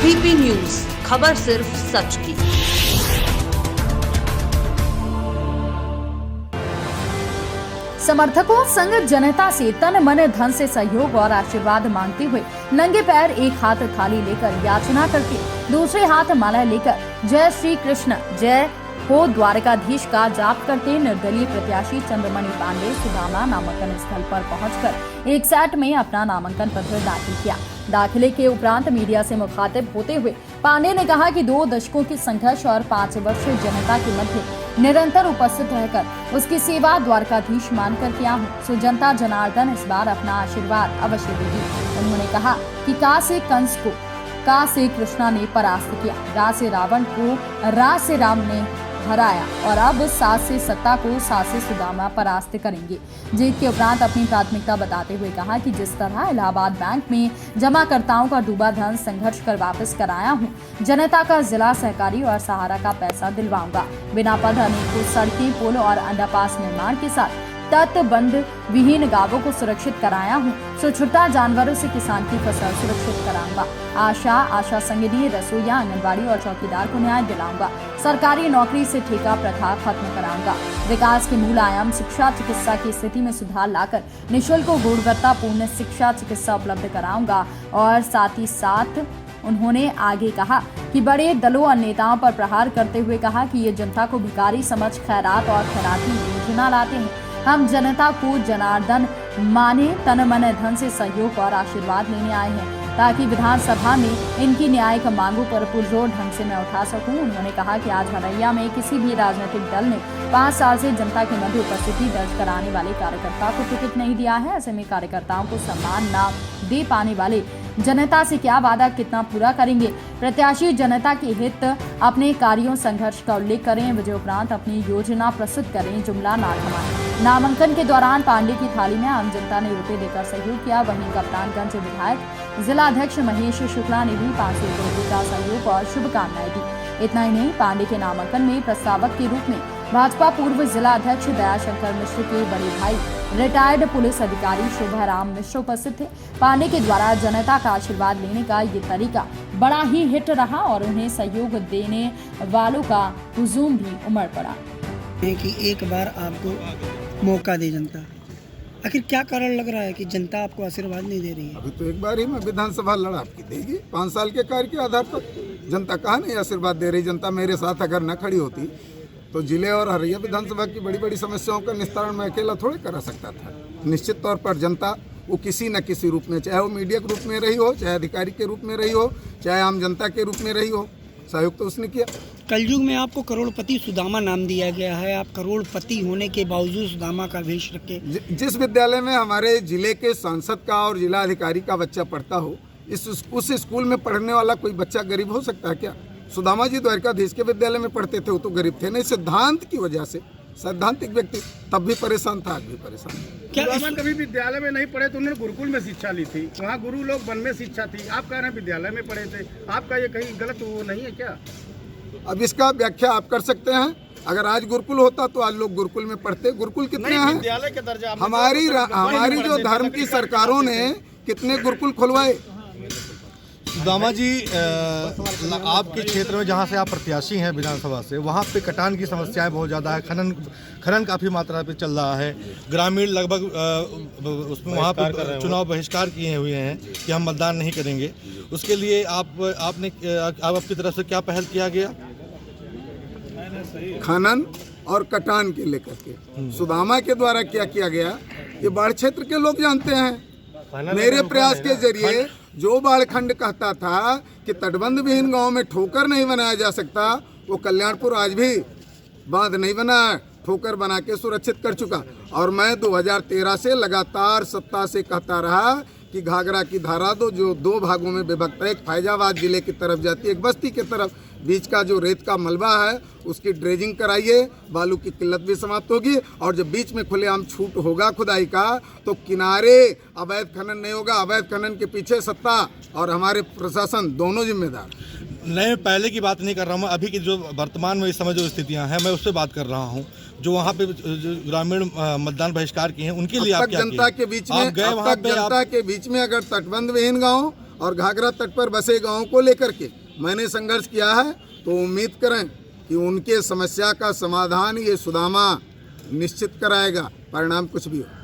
VP news, खबर सिर्फ सच की। समर्थकों संग जनता से तन मन धन से सहयोग और आशीर्वाद मांगते हुए नंगे पैर एक हाथ थाली लेकर याचना करके दूसरे हाथ माला लेकर जय श्री कृष्ण जय हो द्वारकाधीश का जाप करते निर्दलीय प्रत्याशी चंद्रमणि पांडे सुदामा नामांकन स्थल पर पहुंचकर एक सेट में अपना नामांकन पत्र दाखिल किया। दाखिले के उपरांत मीडिया से मुखातिब होते हुए पांडे ने कहा कि 2 दशकों की संघर्ष और 5 वर्षीय जनता के मध्य निरंतर उपस्थित रहकर उसकी सेवा द्वारकाधीश मानकर किया हूँ, सो जनता जनार्दन इस बार अपना आशीर्वाद अवश्य देगी। उन्होंने कहा कि का से कंस को का से कृष्णा ने परास्त किया, रा से रावण को रा से राम ने हराया और अब सात से सत्ता को सात से सुदामा परास्त करेंगे। जीत के उपरांत अपनी प्राथमिकता बताते हुए कहा कि जिस तरह इलाहाबाद बैंक में जमाकर्ताओं का डूबा धन संघर्ष कर वापस कराया हूं, जनता का जिला सहकारी और सहारा का पैसा दिलवाऊंगा। बिना पद अनेकों सड़कें, पुल और अंडरपास निर्माण के साथ तटबंध विहीन गांवों को सुरक्षित कराया हूँ, सो छुट्टा जानवरों से किसान की फसल सुरक्षित कराऊंगा। आशा संगिनी, रसोईया, आंगनबाड़ी और चौकीदार को न्याय दिलाऊंगा। सरकारी नौकरी से ठेका प्रथा खत्म कराऊंगा। विकास के मूल आयाम शिक्षा चिकित्सा की स्थिति में सुधार लाकर निःशुल्क गुणवत्तापूर्ण शिक्षा चिकित्सा उपलब्ध कराऊंगा। और साथ ही साथ उन्होंने आगे कहा कि बड़े दलों और नेताओं पर प्रहार करते हुए कहा कि ये जनता को भिखारी समझ खैरात और खैराती योजना लाते हैं। हम जनता को जनार्दन माने तन मन धन से सहयोग और आशीर्वाद लेने आए हैं ताकि विधानसभा में इनकी न्यायिक मांगों पर पुरजोर ढंग से मैं उठा सकूं। उन्होंने कहा कि आज हरैया में किसी भी राजनीतिक दल ने 5 साल से जनता के मध्य उपस्थिति दर्ज कराने वाले कार्यकर्ता को टिकट नहीं दिया है। ऐसे में कार्यकर्ताओं को सम्मान न दे पाने वाले जनता से क्या वादा कितना पूरा करेंगे। प्रत्याशी जनता के हित अपने कार्यों संघर्ष का उल्लेख करें, विजय उपरांत अपनी योजना प्रस्तुत करें, जुमला ना थमाएं। नामांकन के दौरान पांडे की थाली में आम जनता ने रुपए देकर सहयोग किया। वहीं कप्तानगंज विधायक जिला अध्यक्ष महेश शुक्ला ने भी 500 रुपए का सहयोग और शुभकामनाएं दी। इतना ही नहीं, पांडे के नामांकन में प्रस्तावक के रूप में भाजपा पूर्व जिला अध्यक्ष दयाशंकर मिश्र के बड़े भाई रिटायर्ड पुलिस अधिकारी शोभाराम मिश्र उपस्थित थे। पांडे के द्वारा जनता का आशीर्वाद लेने का ये तरीका बड़ा ही हिट रहा और उन्हें सहयोग देने वालों का हुजूम भी उमड़ पड़ा। कि एक बार आपको मौका दे जनता, आखिर क्या कारण लग रहा है कि जनता आपको आशीर्वाद नहीं दे रही है? अभी तो एक बार ही मैं विधानसभा लड़ा, आपकी देगी 5 साल के कार्य के आधार पर जनता कहाँ नहीं आशीर्वाद दे रही। जनता मेरे साथ अगर न खड़ी होती तो जिले और हरैया विधानसभा की बड़ी बड़ी समस्याओं का निस्तारण मैं अकेला थोड़े करा सकता था। निश्चित तौर पर जनता वो किसी न किसी रूप में, चाहे वो मीडिया के रूप में रही हो, चाहे अधिकारी के रूप में रही हो, चाहे आम जनता के रूप में रही हो, सहयोग तो उसने किया। कलयुग में आपको करोड़पति सुदामा नाम दिया गया है। आप करोड़पति होने के बावजूद सुदामा का वेश रखे। जिस विद्यालय में हमारे जिले के सांसद का और जिला अधिकारी का बच्चा पढ़ता हो, उस स्कूल में पढ़ने वाला कोई बच्चा गरीब हो सकता है क्या? सुदामा जी द्वारकाधीश के विद्यालय में पढ़ते थे, वो तो गरीब थे नहीं। सिद्धांत की वजह से सैद्धांतिक व्यक्ति तब भी परेशान था, आज भी परेशान है। क्या सुदामा कभी विद्यालय में नहीं पढ़े तो उन्होंने गुरुकुल में शिक्षा ली थी, वहाँ गुरु लोग वन में शिक्षा थी। आप कह रहे हैं विद्यालय में पढ़े थे, आपका ये कहीं गलत वो नहीं है क्या? अब इसका व्याख्या आप कर सकते हैं। अगर आज गुरुकुल होता तो आज लोग गुरुकुल में पढ़ते। गुरुकुल कितने हैं? विद्यालय के दर्जा हमारी जो धर्म की सरकारों ने कितने गुरुकुल खुलवाए। सुदामा जी, आपके क्षेत्र में जहाँ से आप प्रत्याशी हैं विधानसभा से, वहाँ पे कटान की समस्याएं बहुत ज़्यादा है। खनन काफ़ी मात्रा पे चल रहा है। ग्रामीण लगभग उसमें वहाँ पर चुनाव बहिष्कार किए हुए हैं कि हम मतदान नहीं करेंगे। उसके लिए आपकी तरफ से क्या पहल किया गया? खनन और कटान के लेकर के सुदामा के द्वारा क्या किया गया, ये बाढ़ क्षेत्र के लोग जानते हैं। मेरे प्रयास के जरिए जो बाढ़ खंड कहता था कि तटबंध विहीन गांव में ठोकर नहीं बनाया जा सकता, वो कल्याणपुर आज भी बांध नहीं बना, ठोकर बना के सुरक्षित कर चुका। और मैं 2013 से लगातार सत्ता से कहता रहा कि घाघरा की धारा जो 2 भागों में विभक्त है, एक फैजाबाद जिले की तरफ जाती है, एक बस्ती की तरफ, बीच का जो रेत का मलबा है उसकी ड्रेजिंग कराइए, बालू की किल्लत भी समाप्त होगी। और जब बीच में खुलेआम छूट होगा खुदाई का तो किनारे अवैध खनन नहीं होगा। अवैध खनन के पीछे सत्ता और हमारे प्रशासन दोनों जिम्मेदार। नए पहले की बात नहीं कर रहा हूँ, अभी की जो वर्तमान में इस समय जो स्थितियाँ हैं मैं उससे बात कर रहा हूँ। जो वहाँ पे जो ग्रामीण मतदान बहिष्कार किए हैं उनके लिए आप क्या जनता के बीच में, जनता के बीच में अगर तटबंध विहीन गाँव और घाघरा तट पर बसे गाँव को लेकर के मैंने संघर्ष किया है, तो उम्मीद करें कि उनके समस्या का समाधान ये सुदामा निश्चित कराएगा, परिणाम कुछ भी हो।